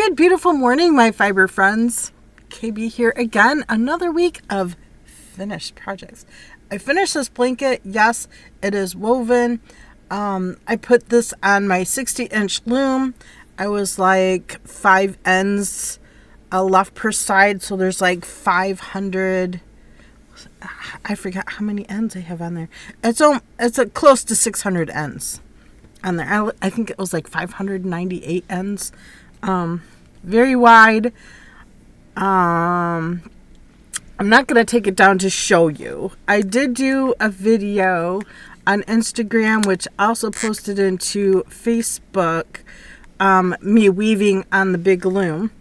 Good, beautiful morning, my fiber friends. KB here again. Another week of finished projects. I finished this blanket. Yes, it is woven. I put this on my 60-inch loom. I was like 5 ends left per side, so there's like 500. I forgot how many ends I have on there. It's close to 600 ends on there. I think it was like 598 ends. Very wide. I'm not going to take it down to show you. I did do a video on Instagram, which also posted into Facebook, me weaving on the big loom.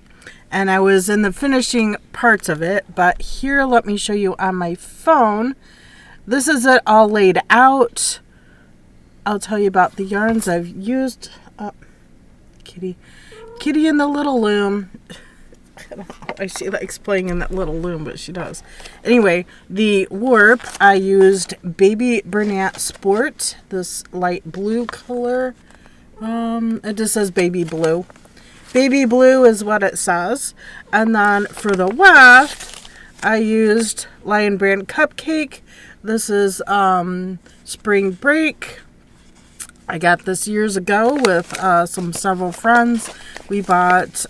And I was in the finishing parts of it. But here, let me show you on my phone. This is it all laid out. I'll tell you about the yarns I've used. Kitty in the little loom. I don't know why she likes playing in that little loom, but she does. Anyway, the warp, I used Baby Bernat Sport, this light blue color. It just says baby blue. Baby blue is what it says. And then for the weft, I used Lion Brand Cupcake. This is Spring Break. I got this years ago with several friends. We bought,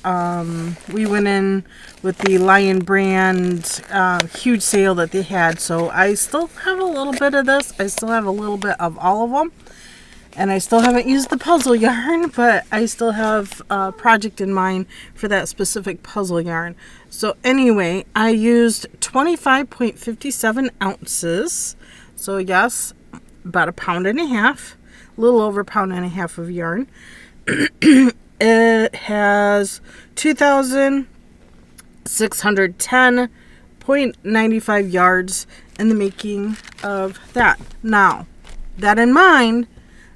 we went in with the Lion Brand huge sale that they had. So I still have a little bit of this. I still have a little bit of all of them. And I still haven't used the puzzle yarn, but I still have a project in mind for that specific puzzle yarn. So anyway, I used 25.57 ounces. So yes, about 1.5 pounds. A little over 1.5 pounds of yarn. It has 2,610.95 yards in the making of that. Now, that in mind,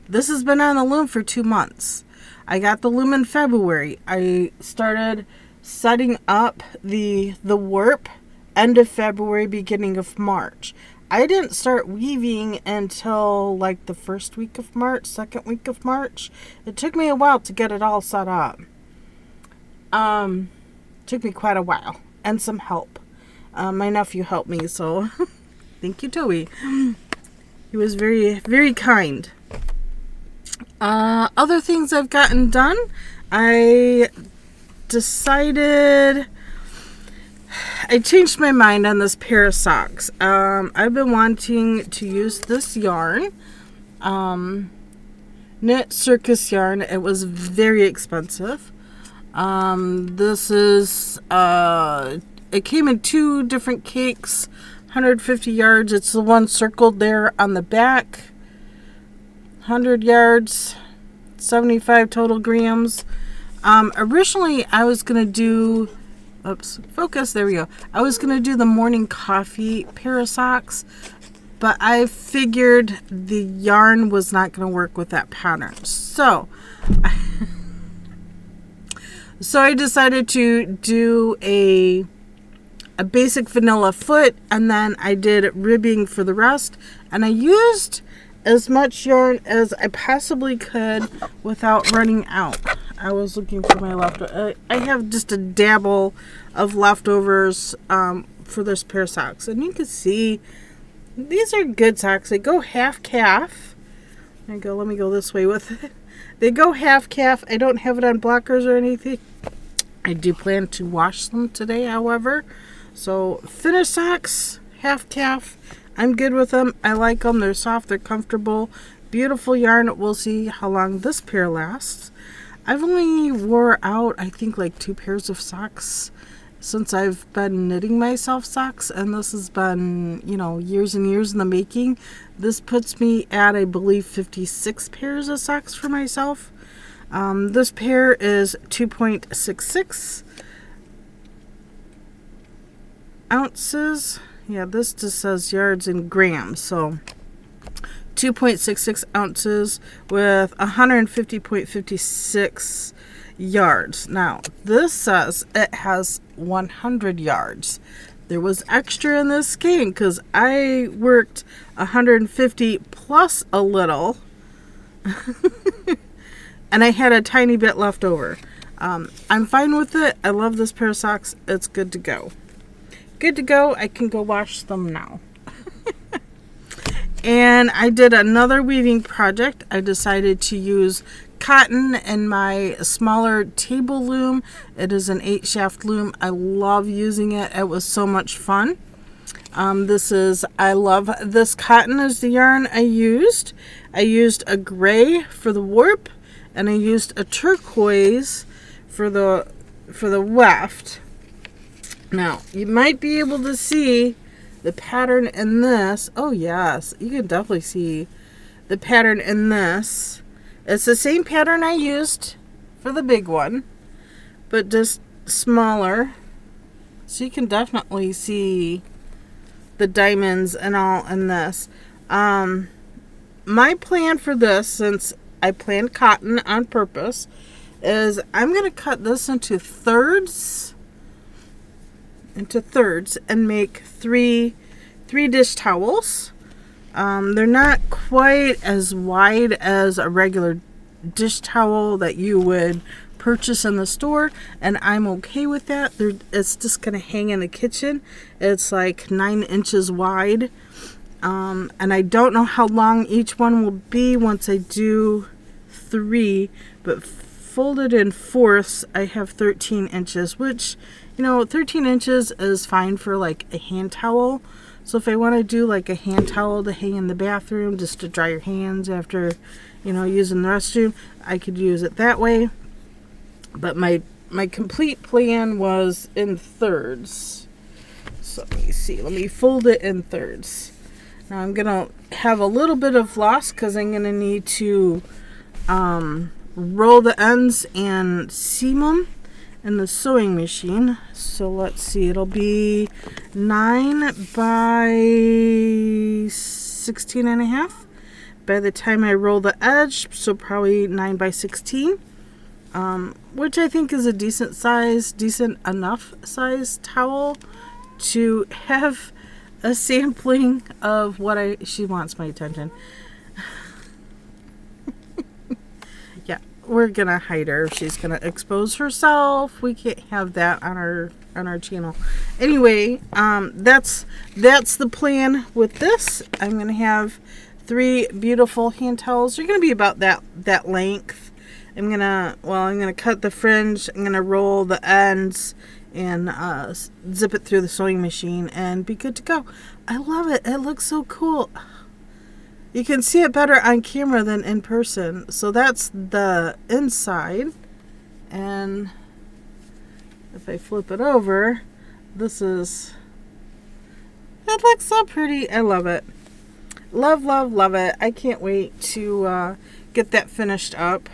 this has been on the loom for 2 months. I got the loom in February. I started setting up the warp end of February, beginning of March. I didn't start weaving until like the first week of March, second week of March. It took me a while to get it all set up. Took me quite a while and some help. My nephew helped me, so thank you, Toby. He was very, very kind. Other things I've gotten done, I changed my mind on this pair of socks. I've been wanting to use this yarn, knit circus yarn. It was very expensive. This is, it came in 2 different cakes, 150 yards. It's the one circled there on the back. 100 yards, 75 total grams. Originally, I was going to do, focus, there we go. I was going to do the morning coffee pair of socks, but I figured the yarn was not going to work with that pattern. So I decided to do a basic vanilla foot, and then I did ribbing for the rest, and I used as much yarn as I possibly could without running out. I was looking for my leftovers. I have just a dabble of leftovers for this pair of socks. And you can see these are good socks. They go half calf. There you go. Let me go this way with it. They go half calf. I don't have it on blockers or anything. I do plan to wash them today, however. So finished socks, half calf. I'm good with them. I like them. They're soft. They're comfortable. Beautiful yarn. We'll see how long this pair lasts. I've only wore out, I think, like 2 pairs of socks since I've been knitting myself socks. And this has been, years and years in the making. This puts me at, I believe, 56 pairs of socks for myself. This pair is 2.66 ounces. Yeah, this just says yards in grams, so 2.66 ounces with 150.56 yards. Now, this says it has 100 yards. There was extra in this skein because I worked 150 plus a little, and I had a tiny bit left over. I'm fine with it. I love this pair of socks. It's good to go. Good to go. I can go wash them now. And I did another weaving project. I decided to use cotton in my smaller table loom. It is an 8-shaft loom. I love using it. It was so much fun. I love this cotton is the yarn I used. I used a gray for the warp, and I used a turquoise for the weft. Now, you might be able to see the pattern in this. Oh yes, you can definitely see the pattern in this. It's the same pattern I used for the big one, but just smaller. So you can definitely see the diamonds and all in this. My plan for this, since I planned cotton on purpose, is I'm going to cut this into thirds and make three dish towels. They're not quite as wide as a regular dish towel that you would purchase in the store, and I'm okay with that. It's just gonna hang in the kitchen. It's like 9 inches wide, and I don't know how long each one will be once I do 3, but folded in fourths I have 13 inches, which, you know, 13 inches is fine for like a hand towel. So if I want to do like a hand towel to hang in the bathroom just to dry your hands after, you know, using the restroom, I could use it that way. But my complete plan was in thirds. So let me see. Let me fold it in thirds. Now I'm going to have a little bit of loss because I'm going to need to roll the ends and seam them in the sewing machine. So let's see. It'll be 9 by 16 and a half by the time I roll the edge. So probably 9 by 16. Which I think is a decent enough size towel to have a sampling of what she wants my attention. Yeah, we're gonna hide her. She's gonna expose herself. We can't have that on our channel. Anyway, that's the plan with this. I'm gonna have 3 beautiful hand towels. They're gonna be about that length. I'm gonna cut the fringe. I'm gonna roll the ends and zip it through the sewing machine and be good to go. I love it. It looks so cool. You can see it better on camera than in person. So that's the inside. And if I flip it over, it looks so pretty. I love it. Love, love, love it. I can't wait to get that finished up.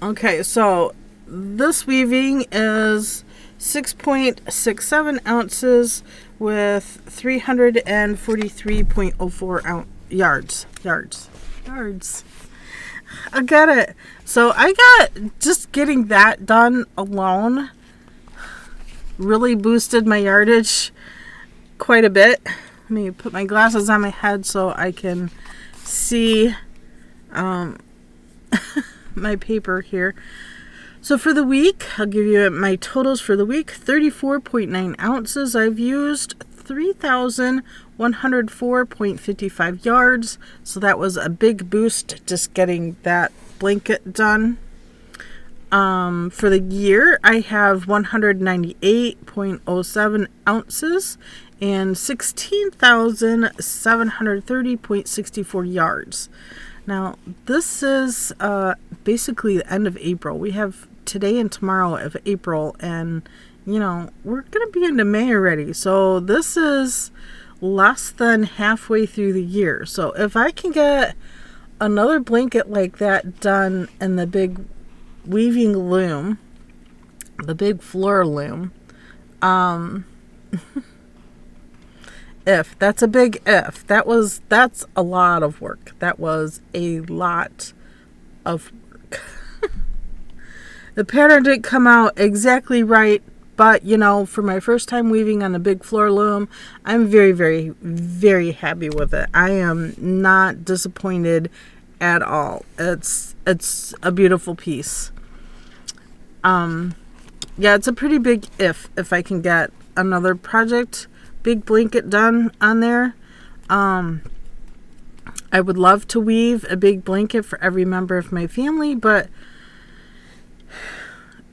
Okay, so this weaving is 6.67 ounces with 343.04 yards. I got it. So I got, just getting that done alone really boosted my yardage quite a bit. Let me put my glasses on my head so I can see my paper here. So for the week, I'll give you my totals for the week. 34.9 ounces. I've used 3,104.55 yards. So that was a big boost just getting that blanket done. For the year, I have 198.07 ounces and 16,730.64 yards. Now, this is basically the end of April. We have today and tomorrow of April, and, you know, we're going to be into May already. So this is less than halfway through the year. So if I can get another blanket like that done in the big weaving loom, the big floor loom, if that's a big if, that's a lot of work. That was a lot of work. The pattern didn't come out exactly right, but you know, for my first time weaving on a big floor loom, I'm very, very, very happy with it. I am not disappointed at all. It's a beautiful piece. Yeah, it's a pretty big if I can get another project, big blanket done on there. I would love to weave a big blanket for every member of my family, but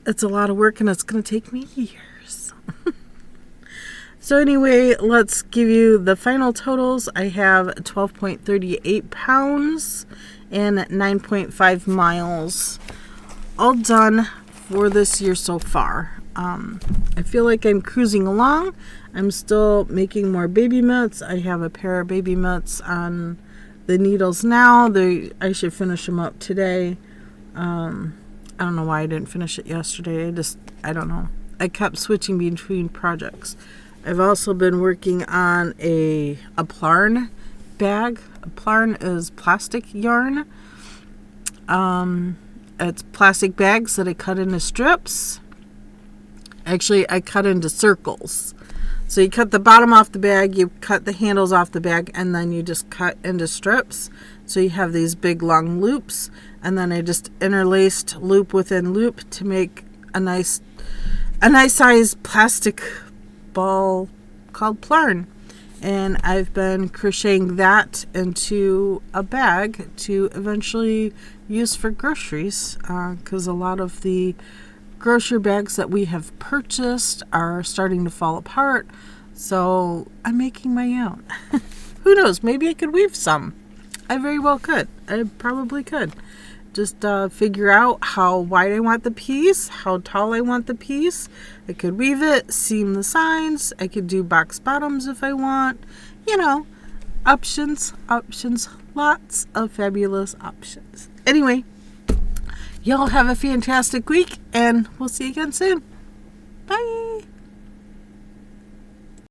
it's a lot of work and it's going to take me years. So anyway, let's give you the final totals. I have 12.38 pounds and 9.5 miles all done for this year so far. I feel like I'm cruising along. I'm still making more baby mitts. I have a pair of baby mitts on the needles now. I should finish them up today. I don't know why I didn't finish it yesterday. I don't know. I kept switching between projects. I've also been working on a plarn bag. A plarn is plastic yarn. It's plastic bags that I cut into strips. Actually, I cut into circles. So you cut the bottom off the bag, you cut the handles off the bag, and then you just cut into strips. So you have these big long loops, and then I just interlaced loop within loop to make a nice size plastic ball called plarn. And I've been crocheting that into a bag to eventually use for groceries, because a lot of the grocery bags that we have purchased are starting to fall apart. So I'm making my own. Who knows? Maybe I could weave some. I very well could. I probably could. Just figure out how wide I want the piece, how tall I want the piece. I could weave it, seam the sides. I could do box bottoms if I want. You know, options, lots of fabulous options. Anyway, y'all have a fantastic week, and we'll see you again soon. Bye.